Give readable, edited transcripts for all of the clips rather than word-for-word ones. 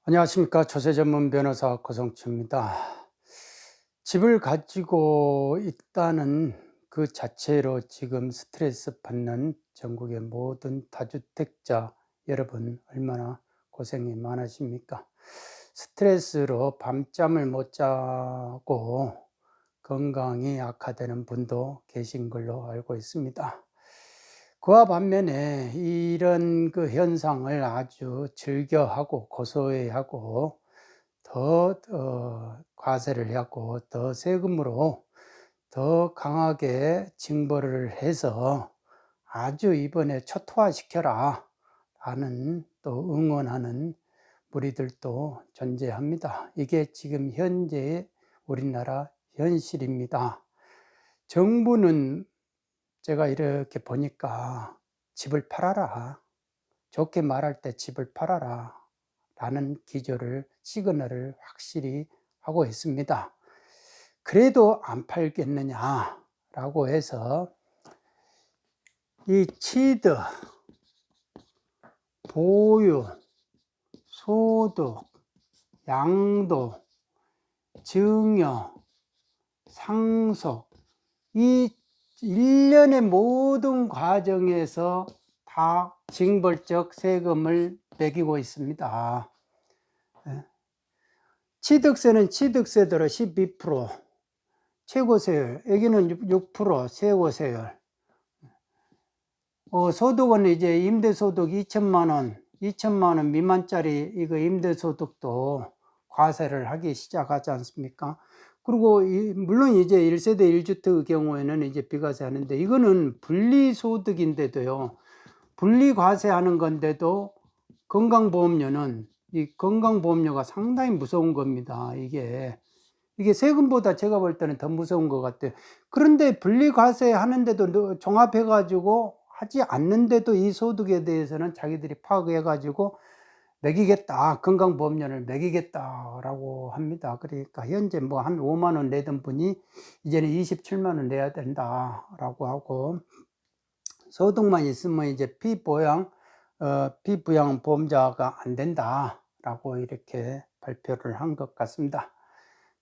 안녕하십니까. 조세 전문 변호사 고성추입니다. 집을 가지고 있다는 그 자체로 지금 스트레스 받는 전국의 모든 다주택자 여러분 얼마나 고생이 많으십니까? 스트레스로 밤잠을 못 자고 건강이 악화되는 분도 계신 걸로 알고 있습니다. 그와 반면에 이런 그 현상을 아주 즐겨하고 고소해하고 더 과세를 하고 더 세금으로 더 강하게 징벌을 해서 아주 이번에 초토화시켜라 라는 또 응원하는 무리들도 존재합니다. 이게 지금 현재의 우리나라 현실입니다. 정부는 제가 이렇게 보니까 집을 팔아라, 좋게 말할 때 집을 팔아라 라는 기조를, 시그널을 확실히 하고 있습니다. 그래도 안 팔겠느냐 라고 해서 이 취득, 보유, 소득, 양도, 증여, 상속, 이 일련의 모든 과정에서 다 징벌적 세금을 매기고 있습니다. 취득세는 취득세대로 12%, 최고세율, 여기는 6% 최고세율. 소득은 이제 임대소득 2천만 원 미만짜리 이거 임대소득도 과세를 하기 시작하지 않습니까? 그리고 물론 이제 1세대 1주택의 경우에는 이제 비과세 하는데, 이거는 분리소득인데도요, 분리과세하는 건데도 건강보험료는, 이 건강보험료가 상당히 무서운 겁니다. 이게 세금보다 제가 볼 때는 더 무서운 것 같아요. 그런데 분리과세 하는데도 종합해가지고 하지 않는데도 이 소득에 대해서는 자기들이 파악해가지고 매기겠다, 건강보험료를 매기겠다라고 합니다. 그러니까 현재 뭐 한 5만 원 내던 분이 이제는 27만 원 내야 된다라고 하고, 소득만 있으면 이제 피부양 보험자가 안 된다라고 이렇게 발표를 한 것 같습니다.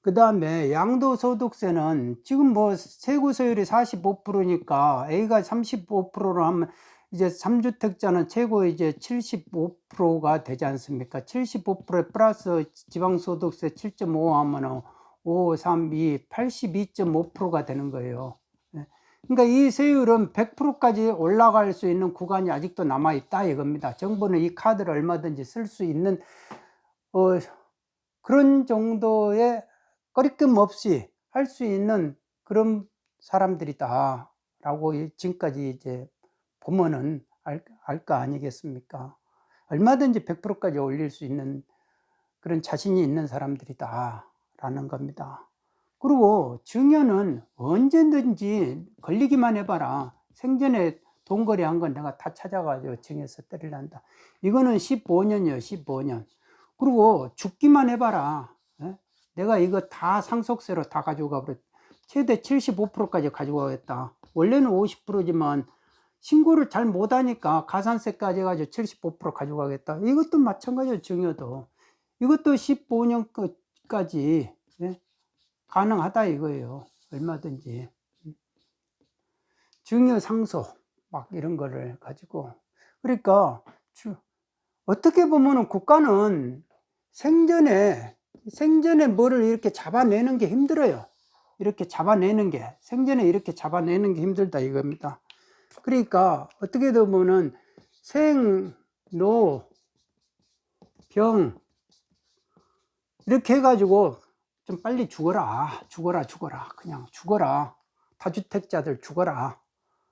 그 다음에 양도소득세는 지금 뭐 세고세율이 45%니까 A가 35%로 하면 이제 3주택자는 최고 이제 75%가 되지 않습니까? 75%에 플러스 지방소득세 7.5 하면 5, 3, 2, 82.5%가 되는 거예요. 그러니까 이 세율은 100%까지 올라갈 수 있는 구간이 아직도 남아있다 이겁니다. 정부는 이 카드를 얼마든지 쓸 수 있는 그런 정도의 꺼리낌 없이 할 수 있는 그런 사람들이다 라고 지금까지 이제 보면은 알 거 아니겠습니까? 얼마든지 100%까지 올릴 수 있는 그런 자신이 있는 사람들이다 라는 겁니다. 그리고 증여는 언제든지 걸리기만 해봐라. 생전에 돈거래 한 건 내가 다 찾아가지고 증여서 때리란다. 이거는 15년이에요. 15년. 그리고 죽기만 해봐라. 내가 이거 다 상속세로 다 가지고 가버렸. 최대 75%까지 가지고 가겠다. 원래는 50%지만 신고를 잘 못하니까 가산세까지 해가지고 75% 가지고 가겠다. 이것도 마찬가지예요. 증여도. 이것도 15년까지 가능하다 이거예요. 얼마든지. 증여 상속 막 이런 거를 가지고. 그러니까 어떻게 보면은 국가는 생전에 뭐를 이렇게 잡아내는 게 힘들어요. 이렇게 잡아내는 게, 생전에 이렇게 잡아내는 게 힘들다 이겁니다. 그러니까 어떻게 보면은 생, 노, 병 이렇게 해가지고 좀 빨리 죽어라 그냥 죽어라, 다주택자들 죽어라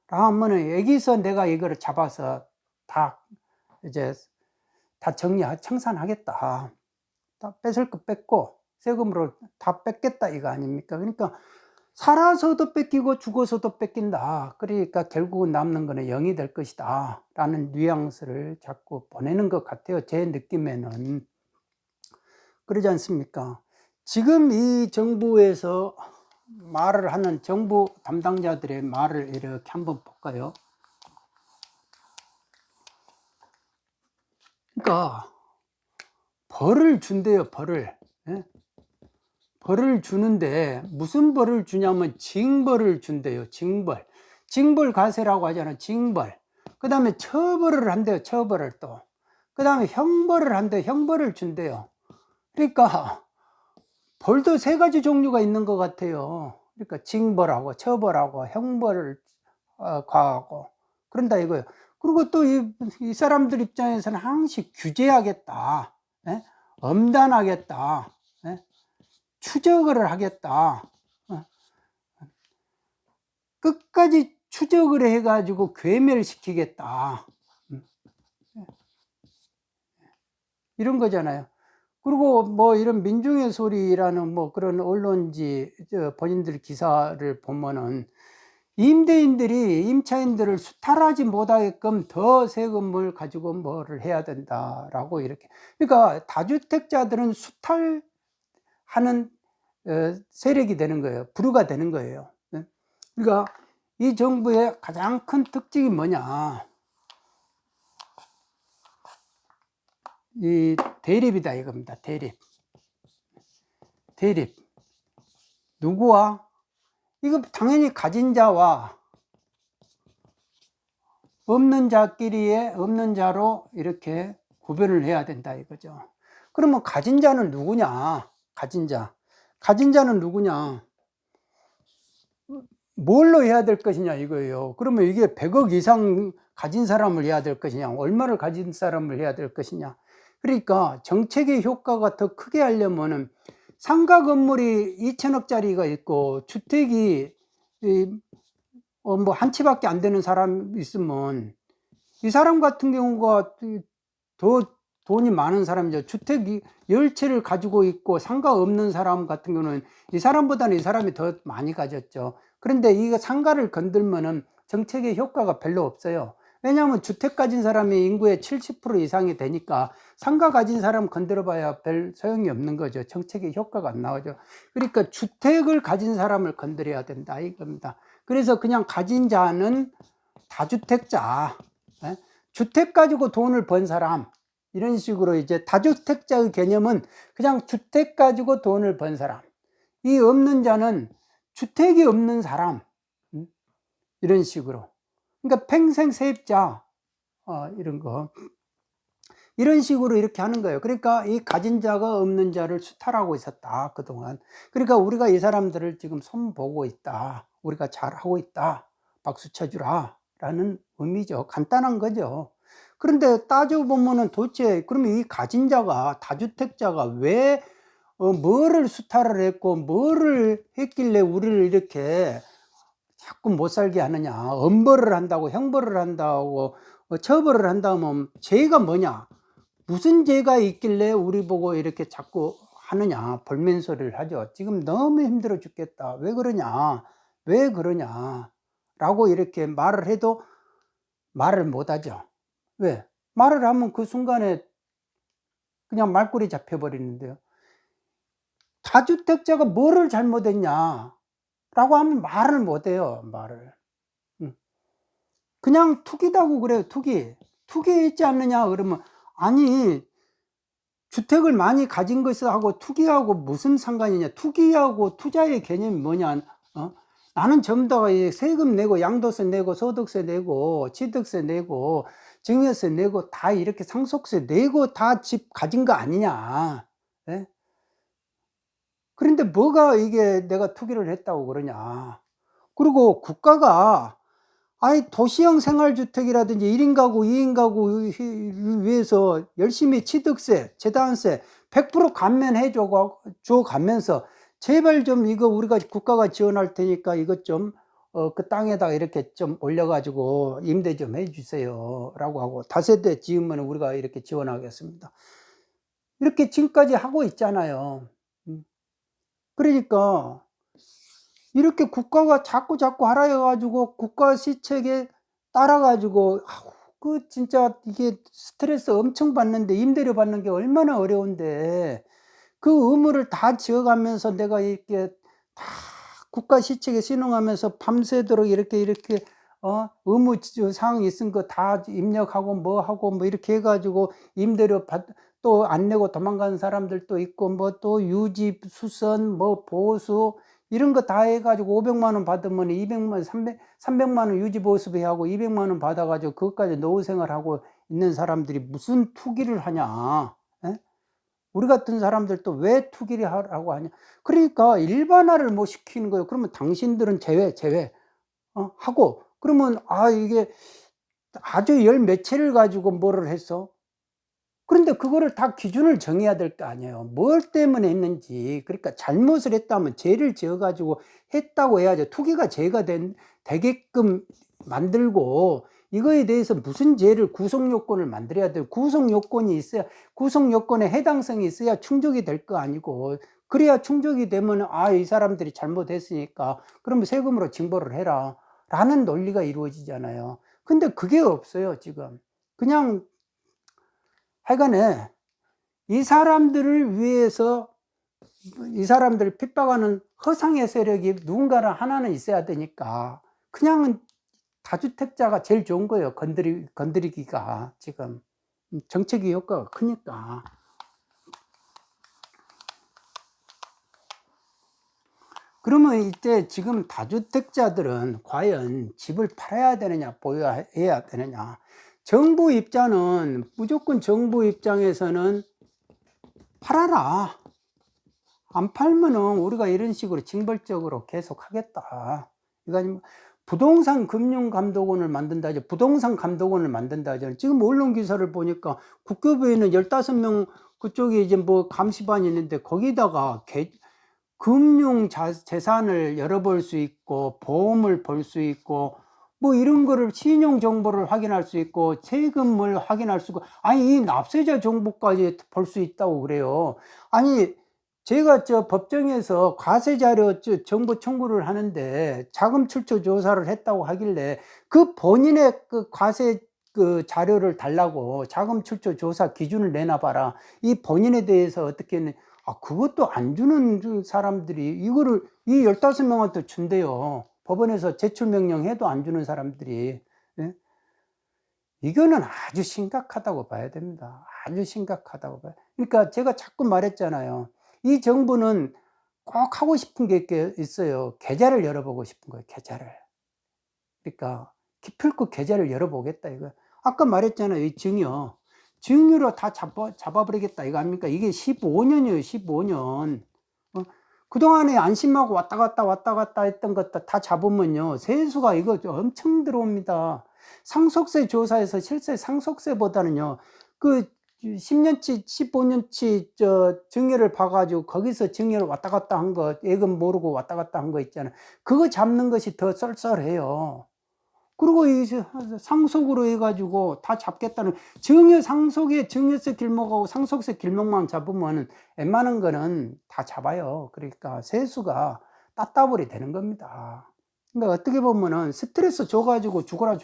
하면은 여기서 내가 이거를 잡아서 다 이제 다 청산하겠다, 다 뺏을 거 뺏고 세금으로 다 뺏겠다 이거 아닙니까? 그러니까 살아서도 뺏기고 죽어서도 뺏긴다. 그러니까 결국은 남는 거는 0이 될 것이다 라는 뉘앙스를 자꾸 보내는 것 같아요. 제 느낌에는. 그러지 않습니까? 지금 이 정부에서 말을 하는 정부 담당자들의 말을 이렇게 한번 볼까요? 그러니까 벌을 준대요, 벌을. 예? 벌을 주는데 무슨 벌을 주냐면 징벌을 준대요, 징벌. 징벌가세라고 하잖아요, 징벌. 그 다음에 처벌을 한대요, 처벌을 또. 그 다음에 형벌을 한대요, 형벌을 준대요. 그러니까 벌도 세 가지 종류가 있는 것 같아요. 그러니까 징벌하고 처벌하고 형벌을 가하고 그런다 이거예요. 그리고 또 이 사람들 입장에서는 항상 규제하겠다, 예? 엄단하겠다, 예? 추적을 하겠다, 끝까지 추적을 해가지고 괴멸시키겠다, 이런 거잖아요. 그리고 뭐 이런 민중의 소리라는 뭐 그런 언론지 본인들 기사를 보면은 임대인들이 임차인들을 수탈하지 못하게끔 더 세금을 가지고 뭐를 해야 된다라고 이렇게. 그러니까 다주택자들은 수탈하는 세력이 되는 거예요. 부류가 되는 거예요. 그러니까 이 정부의 가장 큰 특징이 뭐냐, 이 대립이다 이겁니다. 대립. 누구와? 이거 당연히 가진 자와 없는 자끼리의 없는 자로 이렇게 구별을 해야 된다 이거죠. 그러면 가진 자는 누구냐? 가진 자는 누구냐? 뭘로 해야 될 것이냐 이거예요. 그러면 이게 100억 이상 가진 사람을 해야 될 것이냐, 얼마를 가진 사람을 해야 될 것이냐. 그러니까 정책의 효과가 더 크게 하려면은 상가 건물이 2천억짜리가 있고 주택이 뭐 한 채밖에 안 되는 사람 있으면 이 사람 같은 경우가 더 돈이 많은 사람이죠. 주택이 10채를 가지고 있고 상가 없는 사람 같은 경우는 이 사람보다는 이 사람이 더 많이 가졌죠. 그런데 이거 상가를 건들면은 정책의 효과가 별로 없어요. 왜냐하면 주택 가진 사람이 인구의 70% 이상이 되니까 상가 가진 사람 건드려 봐야 별 소용이 없는 거죠. 정책의 효과가 안 나오죠. 그러니까 주택을 가진 사람을 건드려야 된다 이겁니다. 그래서 그냥 가진 자는 다주택자, 주택 가지고 돈을 번 사람, 이런 식으로 이제 다주택자의 개념은 그냥 주택 가지고 돈을 번 사람, 이 없는 자는 주택이 없는 사람, 이런 식으로. 그러니까 평생 세입자, 이런 거. 이런 식으로 이렇게 하는 거예요. 그러니까 이 가진 자가 없는 자를 수탈하고 있었다, 그동안. 그러니까 우리가 이 사람들을 지금 손보고 있다, 우리가 잘하고 있다, 박수 쳐주라 라는 의미죠. 간단한 거죠. 그런데 따져보면은 도대체 그러면 이 가진 자가, 다주택자가 왜 뭐를 수탈을 했고 뭐를 했길래 우리를 이렇게 자꾸 못 살게 하느냐, 엄벌을 한다고, 형벌을 한다고, 처벌을 한다면 죄가 뭐냐, 무슨 죄가 있길래 우리 보고 이렇게 자꾸 하느냐, 볼멘소리를 하죠. 지금 너무 힘들어 죽겠다, 왜 그러냐 라고 이렇게 말을 해도 말을 못 하죠. 왜? 말을 하면 그 순간에 그냥 말꼬리 잡혀버리는데요. 다주택자가 뭐를 잘못했냐 라고 하면 말을 못 해요, 말을. 그냥 투기다고 그래요, 투기했지 않느냐 그러면, 아니 주택을 많이 가진 것하고 투기하고 무슨 상관이냐, 투기하고 투자의 개념이 뭐냐, 나는 전부 다 세금 내고 양도세 내고 소득세 내고 취득세 내고 증여세 내고 다 이렇게 상속세 내고 다 집 가진 거 아니냐, 예? 그런데 뭐가 이게 내가 투기를 했다고 그러냐. 그리고 국가가 아니 도시형 생활주택이라든지 1인 가구 2인 가구를 위해서 열심히 취득세, 재단세 100% 감면해 줘 가면서 제발 좀 이거 우리가 국가가 지원할 테니까 이것 좀 그 땅에다가 이렇게 좀 올려 가지고 임대 좀 해 주세요 라고 하고, 다세대 지으면 우리가 이렇게 지원하겠습니다, 이렇게 지금까지 하고 있잖아요. 그러니까 이렇게 국가가 자꾸 하라 해 가지고 국가 시책에 따라 가지고 그 진짜 이게 스트레스 엄청 받는데, 임대료 받는 게 얼마나 어려운데 그 의무를 다 지어 가면서 내가 이렇게 다 국가 시책에 순응하면서 밤새도록 이렇게 의무 사항이 있은 거 다 입력하고 뭐 하고 뭐 이렇게 해 가지고 임대료 또 안 내고 도망가는 사람들도 있고, 뭐 또 유지, 수선, 뭐 보수, 이런 거 다 해가지고 500만 원 받으면 200만, 300만 원 유지 보수비하고 200만 원 받아가지고 그것까지 노후 생활하고 있는 사람들이 무슨 투기를 하냐? 예? 우리 같은 사람들도 왜 투기를 하라고 하냐? 그러니까 일반화를 뭐 시키는 거예요. 그러면 당신들은 제외, 하고, 그러면, 이게 아주 열 몇채를 가지고 뭐를 했어? 그런데 그거를 다 기준을 정해야 될 거 아니에요. 뭘 때문에 했는지. 그러니까 잘못을 했다면 죄를 지어 가지고 했다고 해야죠. 투기가 죄가 되게끔 만들고, 이거에 대해서 무슨 죄를, 구성 요건을 만들어야 돼요. 구성 요건이 있어야, 구성 요건에 해당성이 있어야 충족이 될 거 아니고, 그래야 충족이 되면 이 사람들이 잘못했으니까 그러면 세금으로 징벌을 해라 라는 논리가 이루어지잖아요. 근데 그게 없어요, 지금. 그냥 하여간에 이 사람들을 위해서, 이 사람들을 핍박하는 허상의 세력이 누군가는 하나는 있어야 되니까 그냥 다주택자가 제일 좋은 거예요. 건드리기가 지금 정책의 효과가 크니까. 그러면 이때 지금 다주택자들은 과연 집을 팔아야 되느냐, 보유해야 되느냐. 정부 입장은, 무조건 정부 입장에서는 팔아라. 안 팔면은 우리가 이런 식으로 징벌적으로 계속 하겠다. 그러니까 부동산 금융감독원을 만든다 하죠. 부동산 감독원을 만든다 하죠. 지금 언론 기사를 보니까 국교부에는 15명 그쪽에 이제 뭐 감시반이 있는데 거기다가 금융 재산을 열어볼 수 있고, 보험을 볼 수 있고, 뭐 이런 거를 신용 정보를 확인할 수 있고, 세금을 확인할 수 있고, 이 납세자 정보까지 볼 수 있다고 그래요. 제가 법정에서 과세 자료 정보 청구를 하는데 자금 출처 조사를 했다고 하길래 그 본인의 그 과세 그 자료를 달라고, 자금 출처 조사 기준을 내놔봐라. 이 본인에 대해서 어떻게 그것도 안 주는 사람들이 이거를 이 15명한테 준대요. 법원에서 제출 명령해도 안 주는 사람들이. 예? 이거는 아주 심각하다고 봐야 됩니다. 아주 심각하다고 봐요. 그러니까 제가 자꾸 말했잖아요. 이 정부는 꼭 하고 싶은 게 있어요. 계좌를 열어보고 싶은 거예요. 계좌를. 그러니까 기필코 계좌를 열어보겠다 이거. 아까 말했잖아요. 이 증여로 다 잡아버리겠다 이거 아닙니까? 이게 15년이에요. 15년. 그동안에 안심하고 왔다 갔다 했던 것도 다 잡으면요, 세수가 이거 엄청 들어옵니다. 상속세 조사에서 실제 상속세보다는요, 그 10년치, 15년치 증여를 봐가지고 거기서 증여를 왔다 갔다 한 거, 예금 모르고 왔다 갔다 한 거 있잖아요. 그거 잡는 것이 더 썰썰해요. 그리고 이제 상속으로 해가지고 다 잡겠다는, 상속에 증여세 길목하고 상속세 길목만 잡으면 웬만한 거는 다 잡아요. 그러니까 세수가 따따블이 되는 겁니다. 그러니까 어떻게 보면은 스트레스 줘가지고 죽어라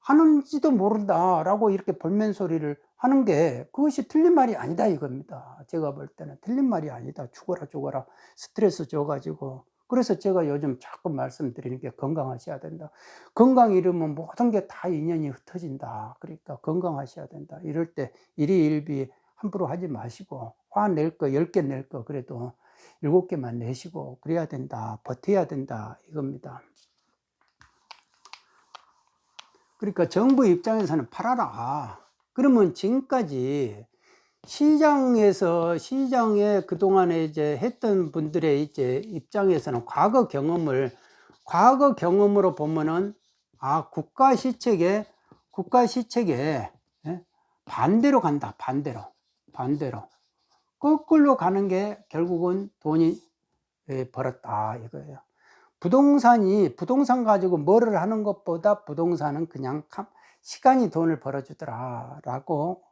하는지도 모른다라고 이렇게 볼멘 소리를 하는 게, 그것이 틀린 말이 아니다 이겁니다. 제가 볼 때는 틀린 말이 아니다. 죽어라 스트레스 줘가지고. 그래서 제가 요즘 자꾸 말씀드리는 게 건강하셔야 된다. 건강 잃으면 모든 게 다 인연이 흩어진다. 그러니까 건강하셔야 된다. 이럴 때 일희일비 함부로 하지 마시고, 화 낼 거 10개 낼 거 그래도 7개만 내시고 그래야 된다. 버텨야 된다 이겁니다. 그러니까 정부 입장에서는 팔아라. 그러면 지금까지 시장에 그동안에 이제 했던 분들의 이제 입장에서는 과거 경험으로 보면은, 국가 시책에 예? 반대로 간다. 반대로. 거꾸로 가는 게 결국은 돈이 벌었다 이거예요. 부동산 가지고 뭐를 하는 것보다 부동산은 그냥 시간이 돈을 벌어주더라 라고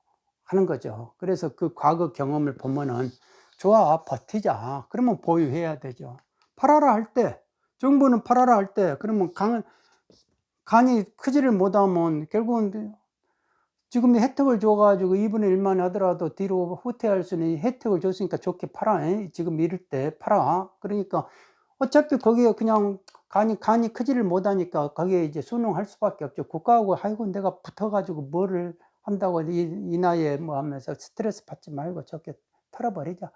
하는 거죠. 그래서 그 과거 경험을 보면은, 좋아, 버티자. 그러면 보유해야 되죠. 팔아라 할 때, 정부는 팔아라 할 때, 그러면 간이 크지를 못하면 결국은 지금 혜택을 줘가지고 2분의 1만 하더라도 뒤로 후퇴할 수 있는 혜택을 줬으니까 좋게 팔아. 지금 이럴 때 팔아. 그러니까 어차피 거기에 그냥 간이 크지를 못하니까 거기에 이제 순응할 수밖에 없죠. 국가하고, 아이고 내가 붙어가지고 뭐를 한다고 이 나이에 뭐 하면서 스트레스 받지 말고 적게 털어버리자.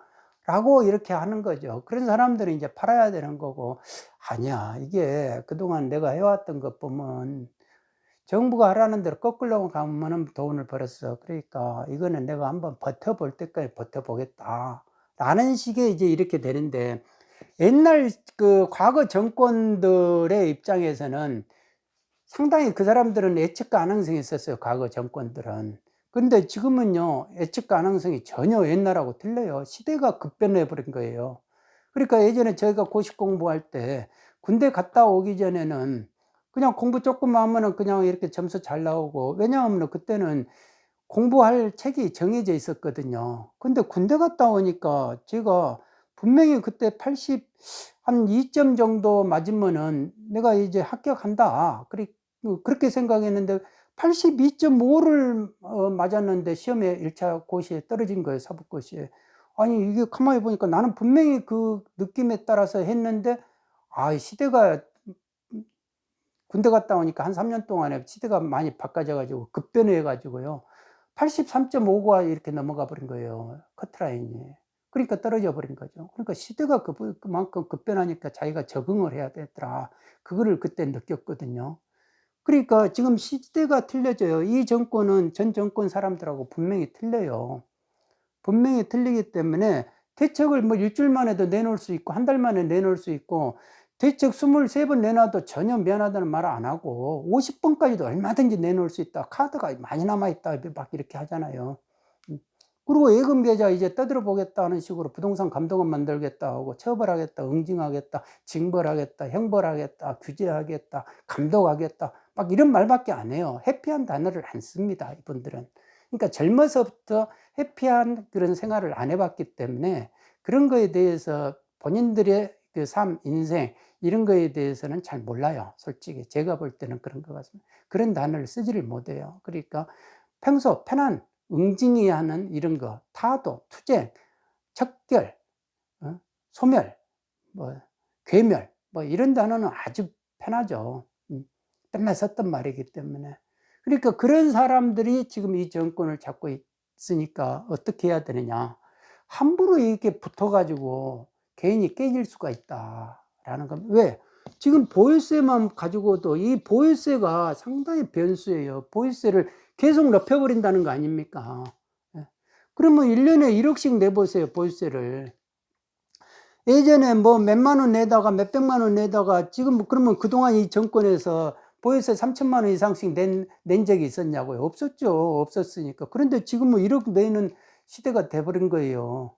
라고 이렇게 하는 거죠. 그런 사람들은 이제 팔아야 되는 거고, 아니야. 이게 그동안 내가 해왔던 것 보면 정부가 하라는 대로 거꾸로 가면은 돈을 벌었어. 그러니까 이거는 내가 한번 버텨볼 때까지 버텨보겠다. 라는 식의 이제 이렇게 되는데, 옛날 그 과거 정권들의 입장에서는 상당히 그 사람들은 예측 가능성이 있었어요. 과거 정권들은. 근데 지금은요, 예측 가능성이 전혀 옛날하고 틀려요. 시대가 급변해 버린 거예요. 그러니까 예전에 저희가 고시 공부할 때 군대 갔다 오기 전에는 그냥 공부 조금 하면은 그냥 이렇게 점수 잘 나오고, 왜냐하면 그때는 공부할 책이 정해져 있었거든요. 근데 군대 갔다 오니까 제가 분명히 그때 80, 한 2점 정도 맞으면은 내가 이제 합격한다. 그렇게 생각했는데 82.5를 맞았는데 시험에 1차 고시에 떨어진 거예요, 사법고시에. 아니, 이게 가만히 보니까 나는 분명히 그 느낌에 따라서 했는데, 아, 시대가 군대 갔다 오니까 한 3년 동안에 시대가 많이 바꿔져 가지고 급변해 가지고요. 83.5가 이렇게 넘어가 버린 거예요, 커트라인이. 그러니까 떨어져 버린 거죠. 그러니까 시대가 그만큼 급변하니까 자기가 적응을 해야 되더라. 그거를 그때 느꼈거든요. 그러니까 지금 시대가 틀려져요. 이 정권은 전 정권 사람들하고 분명히 틀려요. 분명히 틀리기 때문에 대책을 뭐 일주일 만에도 내놓을 수 있고 한 달 만에 내놓을 수 있고, 대책 23번 내놔도 전혀 미안하다는 말 안 하고 50번까지도 얼마든지 내놓을 수 있다. 카드가 많이 남아있다. 막 이렇게 하잖아요. 그리고 예금 계좌 이제 떠들어 보겠다 하는 식으로 부동산 감독원 만들겠다 하고, 처벌하겠다, 응징하겠다, 징벌하겠다, 형벌하겠다, 규제하겠다, 감독하겠다, 막 이런 말밖에 안 해요. 해피한 단어를 안 씁니다, 이분들은. 그러니까 젊어서부터 해피한 그런 생활을 안 해봤기 때문에 그런 거에 대해서 본인들의 그 삶, 인생, 이런 거에 대해서는 잘 몰라요. 솔직히 제가 볼 때는 그런 것 같습니다. 그런 단어를 쓰지를 못해요. 그러니까 평소 편한 응징이하는 이런 거, 타도, 투쟁, 척결, 소멸, 뭐 괴멸, 뭐 이런 단어는 아주 편하죠. 맨날 썼던 말이기 때문에. 그러니까 그런 사람들이 지금 이 정권을 잡고 있으니까 어떻게 해야 되느냐. 함부로 이렇게 붙어가지고 개인이 깨질 수가 있다라는 겁니다. 왜? 지금 보유세만 가지고도 이 보유세가 상당히 변수예요. 보유세를 계속 높여버린다는 거 아닙니까? 예. 그러면 1년에 1억씩 내보세요, 보유세를. 예전에 뭐 몇만 원 내다가 몇백만 원 내다가 지금 그러면 그동안 이 정권에서 보유세 3천만 원 이상씩 낸 적이 있었냐고요? 없었죠. 없었으니까. 그런데 지금 뭐 1억 내는 시대가 돼버린 거예요.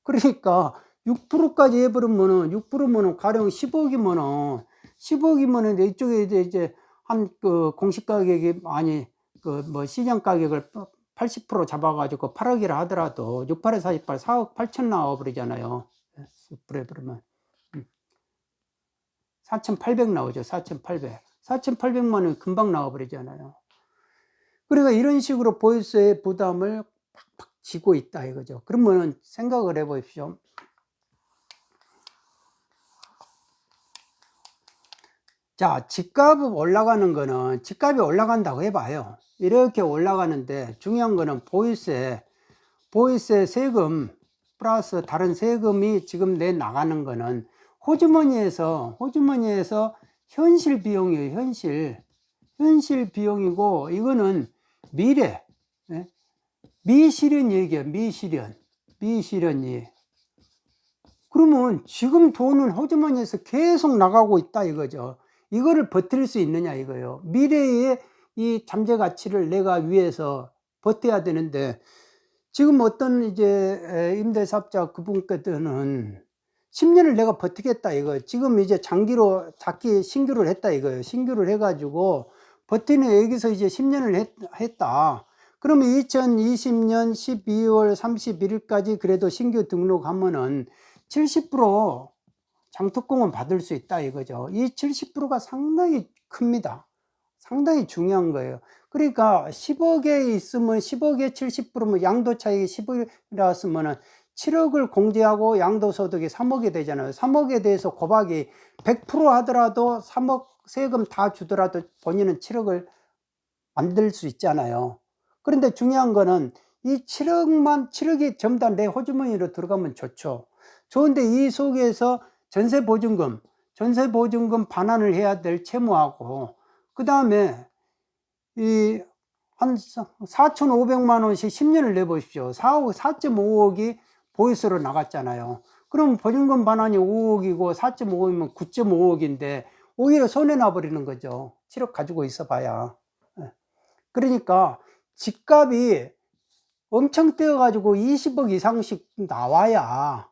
그러니까 6%까지 해버리면은, 6%면은 가령 10억이면은, 10억이면은 이쪽에 이제 한 그 공시 가격이, 아니, 그 뭐 시장 가격을 80% 잡아가지고 8억이라 하더라도 6, 8에 48, 4억 8천 나와버리잖아요. 6% 해버리면. 4,800 나오죠. 4,800. 4,800만 원 금방 나와버리잖아요. 그러니까 이런 식으로 보유세 부담을 팍팍 지고 있다 이거죠. 그러면 생각을 해보십시오. 자, 집값 올라가는 거는, 집값이 올라간다고 해봐요. 이렇게 올라가는데 중요한 거는 보유세 세금 플러스 다른 세금이 지금 내 나가는 거는 호주머니에서 현실 비용이에요. 현실 비용이고, 이거는 미래, 예? 미실현 얘기예요. 미실현이. 그러면 지금 돈은 호주머니에서 계속 나가고 있다 이거죠. 이거를 버틸 수 있느냐 이거예요. 미래의 이 잠재 가치를 내가 위해서 버텨야 되는데, 지금 어떤 이제 임대사업자 그분께서는 10년을 내가 버티겠다 이거예요. 지금 이제 장기로 신규를 했다 이거예요. 신규를 해가지고 버티는, 여기서 이제 10년을 했다. 그러면 2020년 12월 31일까지 그래도 신규 등록하면은 70% 장특공은 받을 수 있다 이거죠. 이 70%가 상당히 큽니다. 상당히 중요한 거예요. 그러니까 10억에 있으면 10억에 70%면 양도 차익이 10억이라으면은 7억을 공제하고 양도소득이 3억이 되잖아요. 3억에 대해서 곱하기 100% 하더라도 3억 세금 다 주더라도 본인은 7억을 만들 수 있잖아요. 그런데 중요한 거는 이 7억이 전부 다 내 호주머니로 들어가면 좋죠. 좋은데 이 속에서 전세보증금 반환을 해야 될 채무하고, 그 다음에 이 한 4,500만 원씩 10년을 내보십시오. 4.5억이 보유세로 나갔잖아요. 그럼 보증금 반환이 5억이고 4.5억이면 9.5억인데 오히려 손해나 버리는 거죠. 7억 가지고 있어 봐야. 그러니까 집값이 엄청 뛰어 가지고 20억 이상씩 나와야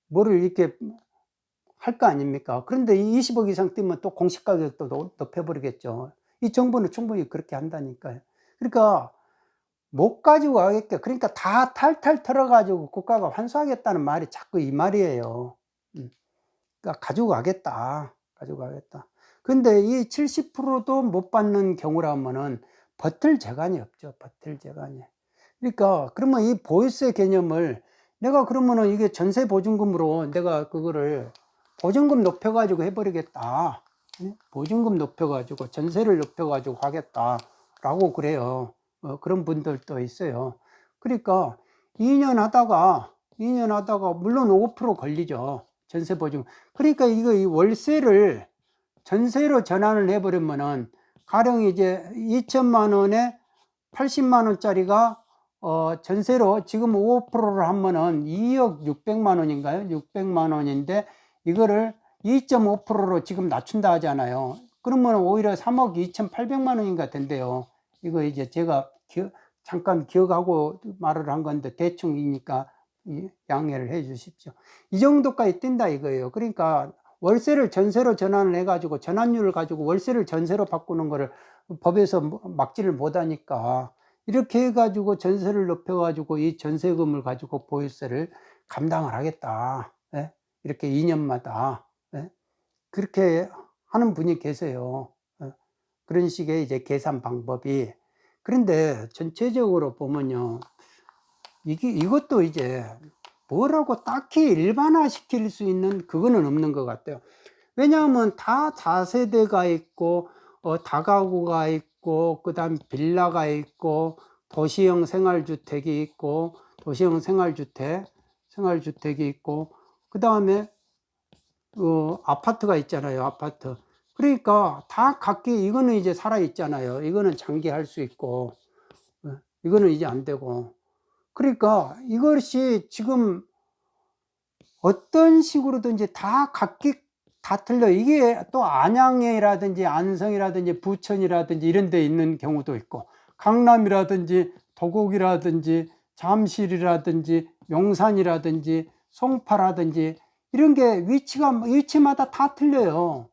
뭐를 이렇게 할 거 아닙니까? 그런데 20억 이상 뛰면 또 공시가격도 높여 버리겠죠. 이 정부는 충분히 그렇게 한다니까요. 그러니까 못 가지고 가겠게, 그러니까 다 탈탈 털어 가지고 국가가 환수하겠다는 말이 자꾸 이 말이에요. 그러니까 가지고 가겠다. 근데 이 70%도 못 받는 경우라면은 버틸 재간이 없죠. 버틸 재간이. 그러니까 그러면 이 보유세 개념을 내가 그러면은 이게 전세 보증금으로 내가 그거를 보증금 높여 가지고 해 버리겠다. 보증금 높여 가지고 전세를 높여 가지고 하겠다라고 그래요. 그런 분들도 있어요. 그러니까 2년 하다가 물론 5% 걸리죠. 전세 보증. 그러니까 이거 이 월세를 전세로 전환을 해 버리면은 가령 이제 2천만 원에 80만 원짜리가 전세로 지금 5%를 하면은 2억 600만 원인가요? 600만 원인데 이거를 2.5%로 지금 낮춘다 하잖아요. 그러면 오히려 3억 2,800만 원인가 된대요. 이거 이제 제가 잠깐 기억하고 말을 한 건데 대충이니까 양해를 해 주십시오. 이 정도까지 뛴다 이거예요. 그러니까 월세를 전세로 전환을 해가지고 전환율을 가지고 월세를 전세로 바꾸는 거를 법에서 막지를 못하니까 이렇게 해가지고 전세를 높여가지고 이 전세금을 가지고 보유세를 감당을 하겠다. 예? 이렇게 2년마다 예? 그렇게 하는 분이 계세요. 예? 그런 식의 이제 계산 방법이. 그런데 전체적으로 보면요, 이것도 이제 뭐라고 딱히 일반화 시킬 수 있는 그거는 없는 것 같아요. 왜냐하면 다 다세대가 있고 다가구가 있고 그 다음 빌라가 있고 도시형 생활주택이 있고 도시형 생활주택이 있고 그 다음에 아파트가 있잖아요. 아파트. 그러니까 다 각기 이거는 이제 살아 있잖아요. 이거는 장기할 수 있고 이거는 이제 안 되고. 그러니까 이것이 지금 어떤 식으로든지 다 각기 다 틀려. 이게 또 안양이라든지 안성이라든지 부천이라든지 이런 데 있는 경우도 있고, 강남이라든지 도곡이라든지 잠실이라든지 용산이라든지 송파라든지 이런 게 위치마다 다 틀려요.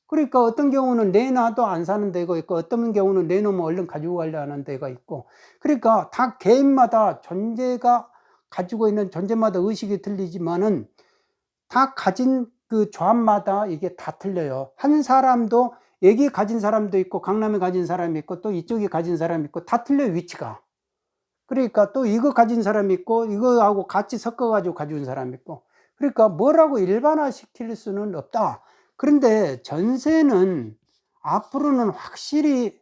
그러니까 어떤 경우는 내놔도 안 사는 데가 있고 어떤 경우는 내놓으면 얼른 가지고 가려 하는 데가 있고, 그러니까 다 개인마다 존재가 가지고 있는 존재마다 의식이 틀리지만은 다 가진 그 조합마다 이게 다 틀려요. 한 사람도 여기 가진 사람도 있고 강남에 가진 사람이 있고 또 이쪽에 가진 사람이 있고 다 틀려요, 위치가. 그러니까 또 이거 가진 사람이 있고 이거하고 같이 섞어 가지고 가져온 사람이 있고, 그러니까 뭐라고 일반화 시킬 수는 없다. 그런데 전세는 앞으로는 확실히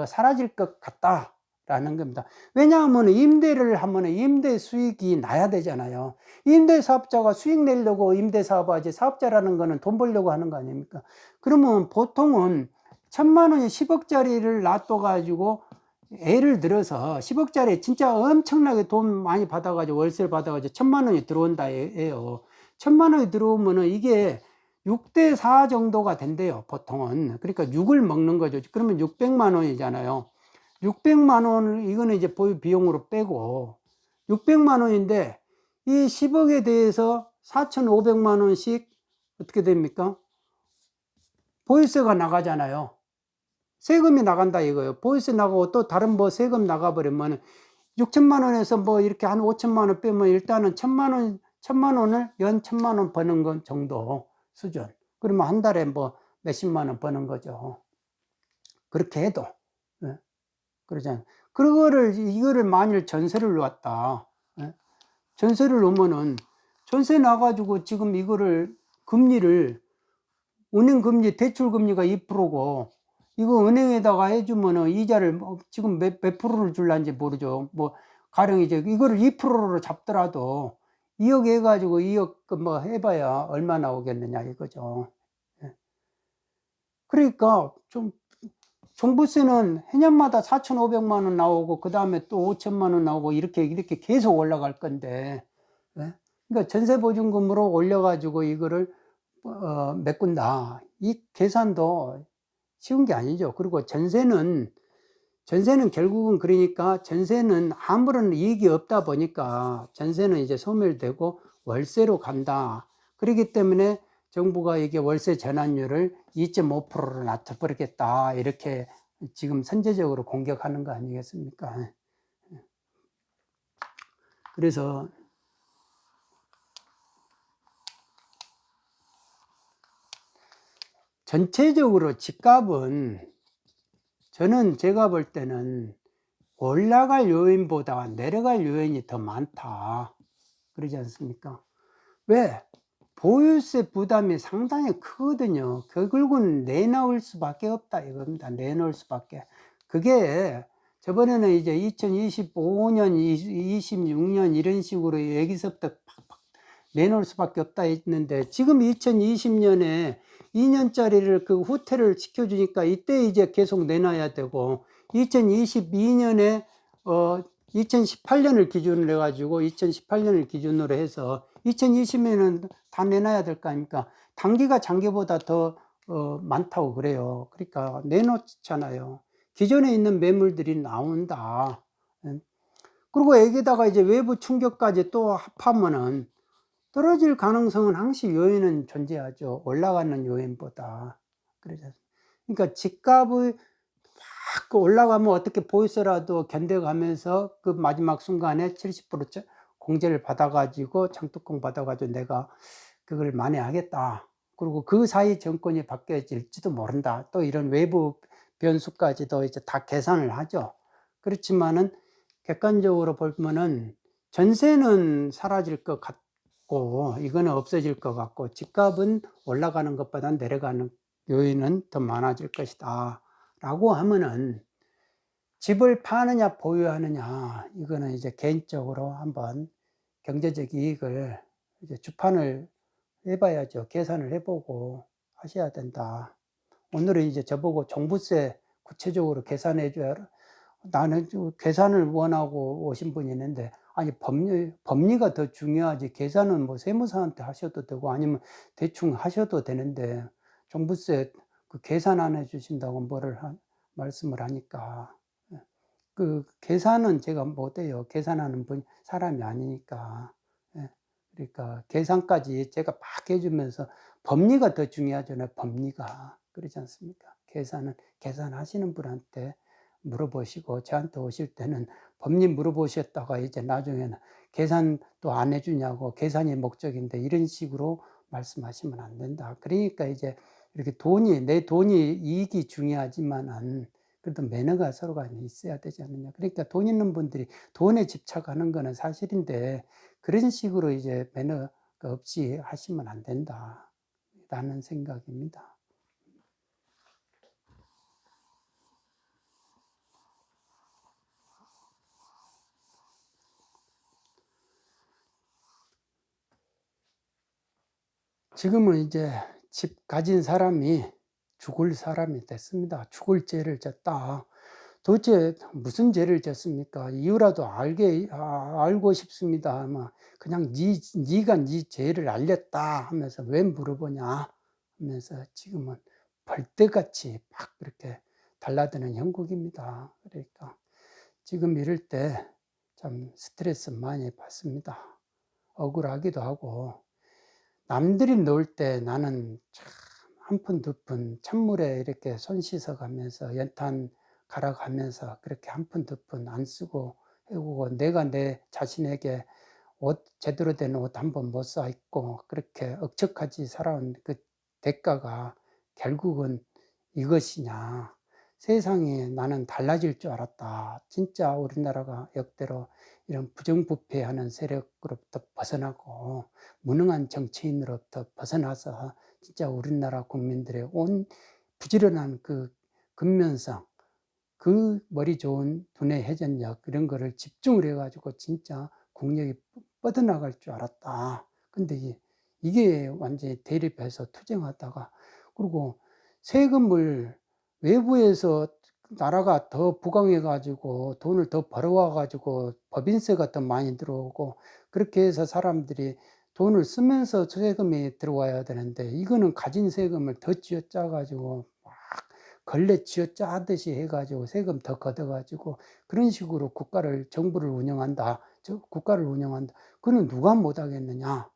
사라질 것 같다라는 겁니다. 왜냐하면 임대를 하면 임대 수익이 나야 되잖아요. 임대 사업자가 수익 내려고 임대 사업하지, 사업자라는 거는 돈 벌려고 하는 거 아닙니까? 그러면 보통은 1,000만 원이 10억짜리를 놔둬 가지고 예를 들어서 10억짜리 진짜 엄청나게 돈 많이 받아가지고 월세를 받아가지고 1,000만 원이 들어온다 해요. 1,000만 원이 들어오면은 이게 6대 4 정도가 된대요, 보통은. 그러니까 6을 먹는 거죠. 그러면 600만 원이잖아요. 600만 원을 이거는 이제 보유 비용으로 빼고 600만 원인데 이 10억에 대해서 4,500만 원씩 어떻게 됩니까? 보유세가 나가잖아요. 세금이 나간다 이거예요. 보유세 나가고 또 다른 뭐 세금 나가버리면 6천만 원에서 뭐 이렇게 한 5천만 원 빼면 일단은 1,000만 원을 연 1,000만 원 버는 건 정도 수준. 그러면 한 달에 뭐 몇십만 원 버는 거죠. 그렇게 해도. 예. 그러잖아요. 이거를 만일 전세를 놓았다. 예. 전세를 놓으면은 전세 나가지고 지금 이거를 금리를 은행금리 대출금리가 2%고 이거 은행에다가 해 주면은 이자를 뭐 지금 몇 프로를 줄란지 모르죠. 뭐 가령 이제 이거를 2%로 잡더라도 2억 해 가지고 2억 그 뭐 해 봐야 얼마 나오겠느냐 이거죠. 예. 그러니까 좀 종부세는 해년마다 4,500만 원 나오고 그다음에 또 5천만 원 나오고 이렇게 계속 올라갈 건데, 예. 그러니까 전세보증금으로 올려 가지고 이거를 메꾼다. 이 계산도 쉬운 게 아니죠. 그리고 전세는 결국은, 그러니까 전세는 아무런 이익이 없다 보니까 전세는 이제 소멸되고 월세로 간다. 그렇기 때문에 정부가 이게 월세 전환율을 2.5%로 낮춰버리겠다. 이렇게 지금 선제적으로 공격하는 거 아니겠습니까? 그래서 전체적으로 집값은 저는 제가 볼 때는 올라갈 요인보다 내려갈 요인이 더 많다. 그러지 않습니까? 왜? 보유세 부담이 상당히 크거든요. 결국은 내놓을 수밖에 없다 이겁니다. 내놓을 수밖에. 그게 저번에는 이제 2025년, 26년 이런 식으로 여기서부터 팍팍 내놓을 수밖에 없다 했는데, 지금 2020년에 2년짜리를 그 후퇴를 시켜주니까 이때 이제 계속 내놔야 되고, 2022년에 2018년을 기준으로 해가지고 2018년을 기준으로 해서 2020년에는 다 내놔야 될 거 아닙니까? 단기가 장기보다 더 많다고 그래요. 그러니까 내놓잖아요. 기존에 있는 매물들이 나온다. 그리고 여기다가 이제 외부 충격까지 또 합하면은 떨어질 가능성은 항시 요인은 존재하죠. 올라가는 요인보다. 그러죠. 그러니까 집값의 막 올라가면 어떻게 보이서라도 견뎌가면서 그 마지막 순간에 70% 공제를 받아가지고 장특공 받아가지고 내가 그걸 만회하겠다. 그리고 그 사이 정권이 바뀌어질지도 모른다. 또 이런 외부 변수까지도 이제 다 계산을 하죠. 그렇지만은 객관적으로 보면은 전세는 사라질 것 같고 이거는 없어질 것 같고, 집값은 올라가는 것보다 내려가는 요인은 더 많아질 것이다 라고 하면은, 집을 파느냐 보유하느냐 이거는 이제 개인적으로 한번 경제적 이익을 이제 주판을 해봐야죠. 계산을 해보고 하셔야 된다. 오늘은 이제 저보고 종부세 구체적으로 계산해 줘야, 나는 계산을 원하고 오신 분이 있는데, 아니 법리가 더 중요하지, 계산은 뭐 세무사한테 하셔도 되고 아니면 대충 하셔도 되는데 종부세 그 계산 안 해주신다고 말씀을 하니까, 그 계산은 제가 못해요. 계산하는 사람이 아니니까. 예. 그러니까 계산까지 제가 막 해주면서 법리가 더 중요하잖아요. 법리가. 그렇지 않습니까? 계산은 계산하시는 분한테 물어보시고, 저한테 오실 때는 법리 물어보셨다가 이제 나중에는 계산 또 안 해주냐고, 계산이 목적인데 이런 식으로 말씀하시면 안 된다. 그러니까 이제 이렇게 내 돈이 이익이 중요하지만은 그래도 매너가 서로가 있어야 되지 않느냐. 그러니까 돈 있는 분들이 돈에 집착하는 거는 사실인데, 그런 식으로 이제 매너가 없이 하시면 안 된다 라는 생각입니다. 지금은 이제 집 가진 사람이 죽을 사람이 됐습니다. 죽을 죄를 졌다. 도대체 무슨 죄를 졌습니까? 이유라도 알고 싶습니다. 아마 그냥 네가 네 죄를 알렸다 하면서 왜 물어보냐 하면서 지금은 벌떼같이 막 그렇게 달라드는 형국입니다. 그러니까 지금 이럴 때 참 스트레스 많이 받습니다. 억울하기도 하고, 남들이 놀 때 나는 참 한 푼 두 푼 찬물에 이렇게 손 씻어 가면서 연탄 갈아 가면서 그렇게 한 푼 두 푼 안 쓰고 해오고, 내가 내 자신에게 제대로 된 옷 한 번 못 사 입고 그렇게 억척하지 살아온 그 대가가 결국은 이것이냐. 세상이 나는 달라질 줄 알았다. 진짜 우리나라가 역대로 이런 부정부패하는 세력으로부터 벗어나고 무능한 정치인으로부터 벗어나서 진짜 우리나라 국민들의 온 부지런한 그 근면성, 그 머리 좋은 두뇌 회전력 이런 거를 집중을 해 가지고 진짜 국력이 뻗어나갈 줄 알았다. 근데 이게 완전히 대립해서 투쟁하다가, 그리고 세금을 외부에서 나라가 더 부강해 가지고 돈을 더 벌어와 가지고 법인세가 더 많이 들어오고, 그렇게 해서 사람들이 돈을 쓰면서 세금이 들어와야 되는데, 이거는 가진 세금을 더 쥐어짜 가지고 막 걸레 쥐어짜듯이 해 가지고 세금 더 걷어 가지고 그런 식으로 정부를 운영한다. 국가를 운영한다. 그거는 누가 못 하겠느냐.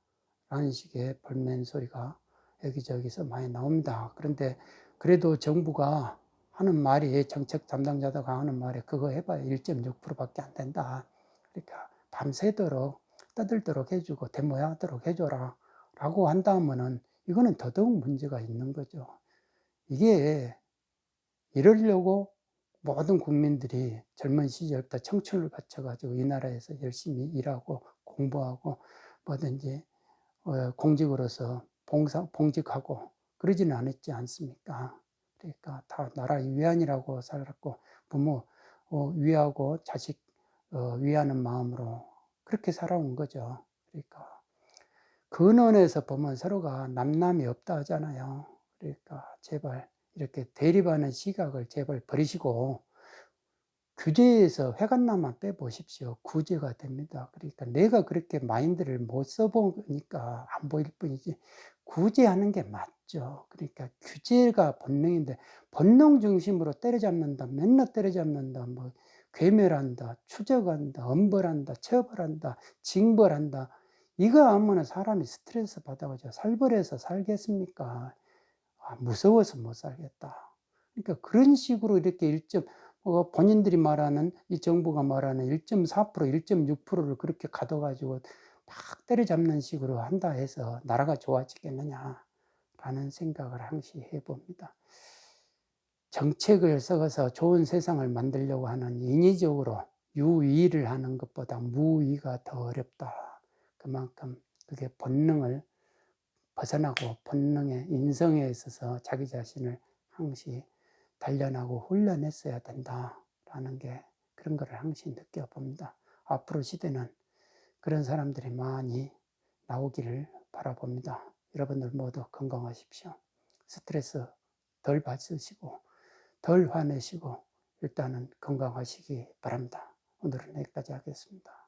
라는 식의 볼멘 소리가 여기저기서 많이 나옵니다. 그런데 그래도 정부가 하는 말이, 정책 담당자가 하는 말이 그거 해봐야 1.6%밖에 안 된다. 그러니까 밤새도록 떠들도록 해주고 데모하도록 해줘라 라고 한다면은 이거는 더더욱 문제가 있는 거죠. 이게 이러려고 모든 국민들이 젊은 시절부터 청춘을 바쳐가지고 이 나라에서 열심히 일하고 공부하고 뭐든지 공직으로서 봉직하고 그러지는 않았지 않습니까? 그러니까 다 나라 위안이라고 살았고, 부모 위하고 자식 위하는 마음으로 그렇게 살아온 거죠. 그러니까 근원에서 보면 서로가 남남이 없다 하잖아요. 그러니까 제발 이렇게 대립하는 시각을 제발 버리시고 규제에서 회관나만 빼보십시오. 구제가 됩니다. 그러니까 내가 그렇게 마인드를 못 써보니까 안 보일 뿐이지, 구제하는 게 맞죠. 그러니까 규제가 본능인데, 본능 중심으로 때려잡는다, 맨날 때려잡는다, 뭐 괴멸한다, 추적한다, 엄벌한다, 처벌한다, 징벌한다, 이거 하면 사람이 스트레스 받아가지고 살벌해서 살겠습니까? 무서워서 못 살겠다. 그러니까 그런 식으로 이렇게 본인들이 말하는, 이 정부가 말하는 1.4%, 1.6%를 그렇게 가둬가지고 막 때려잡는 식으로 한다 해서 나라가 좋아지겠느냐라는 생각을 항시 해봅니다. 정책을 써서 좋은 세상을 만들려고 하는 인위적으로 유의를 하는 것보다 무의가 더 어렵다. 그만큼 그게 본능을 벗어나고 본능의 인성에 있어서 자기 자신을 항시 단련하고 훈련했어야 된다라는 게, 그런 거를 항시 느껴봅니다. 앞으로 시대는 그런 사람들이 많이 나오기를 바라봅니다. 여러분들 모두 건강하십시오. 스트레스 덜 받으시고 덜 화내시고 일단은 건강하시기 바랍니다. 오늘은 여기까지 하겠습니다.